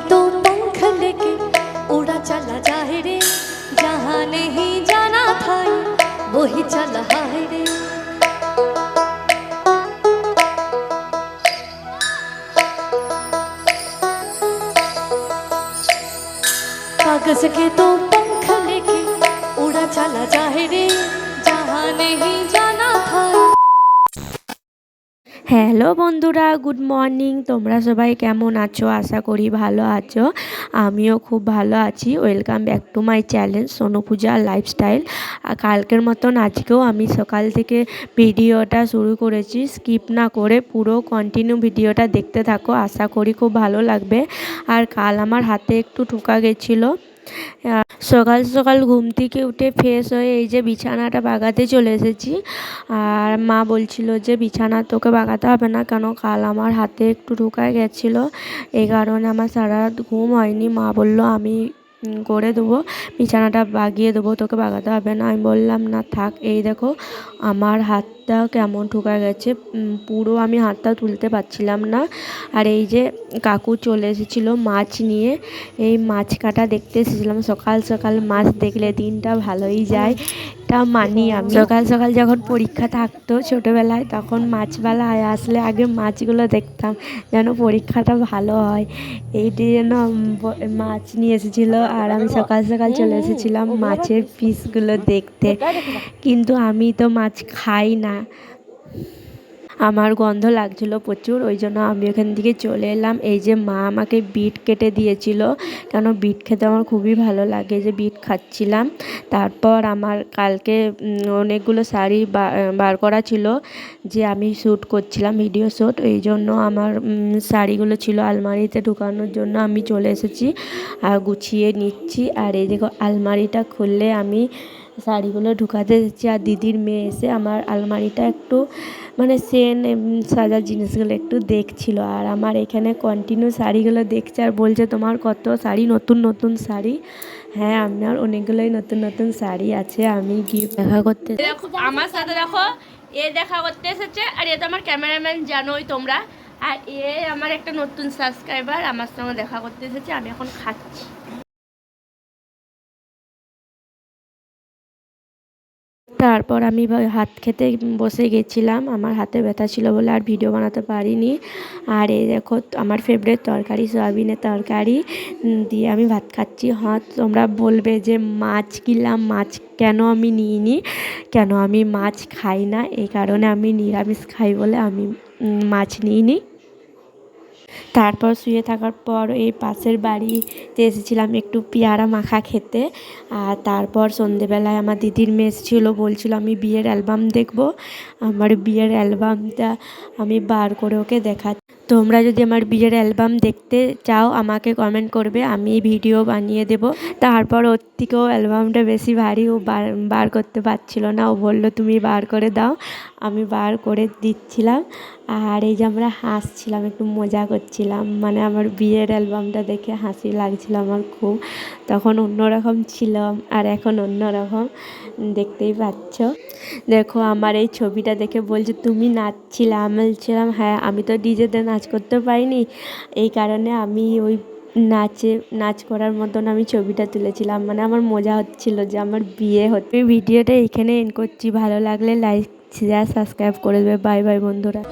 के तो पंख लेके उड़ा चला जाए रे, जहाँ नहीं जाना था वही चला है रे। कागज के तो पंख लेके उड़ा चला जाए रे, जहाँ नहीं जाना था। হ্যালো বন্ধুরা, গুড মর্নিং। তোমরা সবাই কেমন আছো? আশা করি ভালো আছো। আমিও খুব ভালো আছি। Welcome back to my channel Sonu Puja lifestyle. কালকের মতন আজকেও আমি সকাল থেকে ভিডিওটা শুরু করেছি। স্কিপ না করে পুরো কন্টিনিউ ভিডিওটা দেখতে থাকো, আশা করি খুব ভালো লাগবে। আর কাল আমার হাতে একটু ঠোকা গেছিলো। সকাল সকাল ঘুম থেকে উঠে ফ্রেশ হয়ে এই যে বিছানাটা বাগাতে চলে এসেছি। আর মা বলছিল যে বিছানা তোকে বাগাতে হবে না, কেন কাল আমার হাতে একটু ঢোকায় গেছিলো, এই কারণে আমার সারা রাত ঘুম হয়নি। মা বললো আমি করে দেবো, বিছানাটা বাগিয়ে দেবো, তোকে বাগাতে হবে না। আমি বললাম না থাক। এই দেখো আমার হাতটা কেমন ঠোকা গেছে, পুরো আমি হাতটা তুলতে পারছিলাম না। আর এই যে কাকু চলে এসেছিলো মাছ নিয়ে, এই মাছ কাটা দেখতে এসেছিলাম। সকাল সকাল মাছ দেখলে দিনটা ভালোই যায়, এটা মানি আমি। সকাল সকাল যখন পরীক্ষা থাকতো ছোটোবেলায়, তখন মাছবেলায় আসলে আগে মাছগুলো দেখতাম যেন পরীক্ষাটা ভালো হয়। এইটি যেন মাছ নিয়ে এসেছিলো, আর আমি সকাল সকাল চলে এসেছিলাম মাছের পিসগুলো দেখতে। কিন্তু আমি তো মাছ খাই না, আমার গন্ধ লাগছিলো প্রচুর, ওই জন্য আমি ওখান থেকে চলে এলাম। এই যে মা আমাকে বিট কেটে দিয়েছিল, কেন বিট খেতে আমার খুবই ভালো লাগে, যে বিট খাচ্ছিলাম। তারপর আমার কালকে অনেকগুলো শাড়ি বার করা ছিল, যে আমি শ্যুট করছিলাম ভিডিও শ্যুট, এই জন্য আমার শাড়িগুলো ছিল আলমারিতে ঢুকানোর জন্য আমি চলে এসেছি আর গুছিয়ে নিচ্ছি। আর এই দেখো আলমারিটা খুললে আমি শাড়িগুলো ঢুকাতে এসেছি। আর দিদির মেয়ে এসে আমার আলমারিটা একটু মানে সেন সাজার জিনিসগুলো একটু দেখছিল, আর আমার এখানে কন্টিনিউ শাড়িগুলো দেখছে আর বলছে তোমার কত শাড়ি, নতুন নতুন শাড়ি। হ্যাঁ, আমার অনেকগুলোই নতুন নতুন শাড়ি আছে। আমি গিফট দেখা করতে, দেখো আমার সাথে দেখো এ দেখা করতে এসেছে, আর এ তো আমার ক্যামেরাম্যান, জানোই তোমরা। আর এ আমার একটা নতুন সাবস্ক্রাইবার, আমার সঙ্গে দেখা করতে এসেছে। আমি এখন খাচ্ছি। তারপর আমি হাত খেতে বসে গেছিলাম, আমার হাতে ব্যথা ছিল বলে আর ভিডিও বানাতে পারিনি। আর এই দেখো আমার ফেভারিট তরকারি সয়াবিনের তরকারি দিয়ে আমি ভাত খাচ্ছি। হ্যাঁ, তোমরা বলবে যে মাছ কিনলাম, মাছ কেন আমি নিইনি, কেন আমি মাছ খাই না, এই কারণে আমি নিরামিষ খাই বলে আমি মাছ নিইনি। তারপর শুয়ে থাকার পর এই পাশের বাড়িতে এসেছিলাম একটু পেয়ারা মাখা খেতে। আর তারপর সন্ধেবেলায় আমার দিদির মেয়ে ছিল, বলছিল আমি বিয়ের অ্যালবাম দেখব। আমার বিয়ের অ্যালবামটা আমি বার করে ওকে দেখাচ্ছি। তোমরা যদি আমার বিয়ের অ্যালবাম দেখতে চাও আমাকে কমেন্ট করবে, আমি ভিডিও বানিয়ে দেব। তারপর ওর থেকেও অ্যালবামটা বেশি ভারী, ও বার করতে পারছিল না, ও বলল তুমি বার করে দাও। আমি বার করে দিচ্ছিলাম। আর এই যে আমরা হাসছিলাম, একটু মজা করছিলাম, মানে আমার বিয়ের অ্যালবামটা দেখে হাসি লাগছিল আমার খুব। তখন অন্যরকম ছিল আর এখন অন্যরকম, দেখতেই পাচ্ছ। দেখো আমার এই ছবিটা দেখে বলছে তুমি নাচছিলে। আমি বলছিলাম হ্যাঁ, আমি তো ডিজেতে নাচ করতে পারিনি, এই কারণে আমি ওই নাচ করার মতন আমি ছবিটা তুলেছিলাম। মানে আমার মজা হচ্ছিল যে আমার বিয়ে হচ্ছে। ভিডিওটা এখানে এন্ড করছি, ভালো লাগলে লাইক শেয়ার সাবস্ক্রাইব করে দেবে। বাই বাই বন্ধুরা।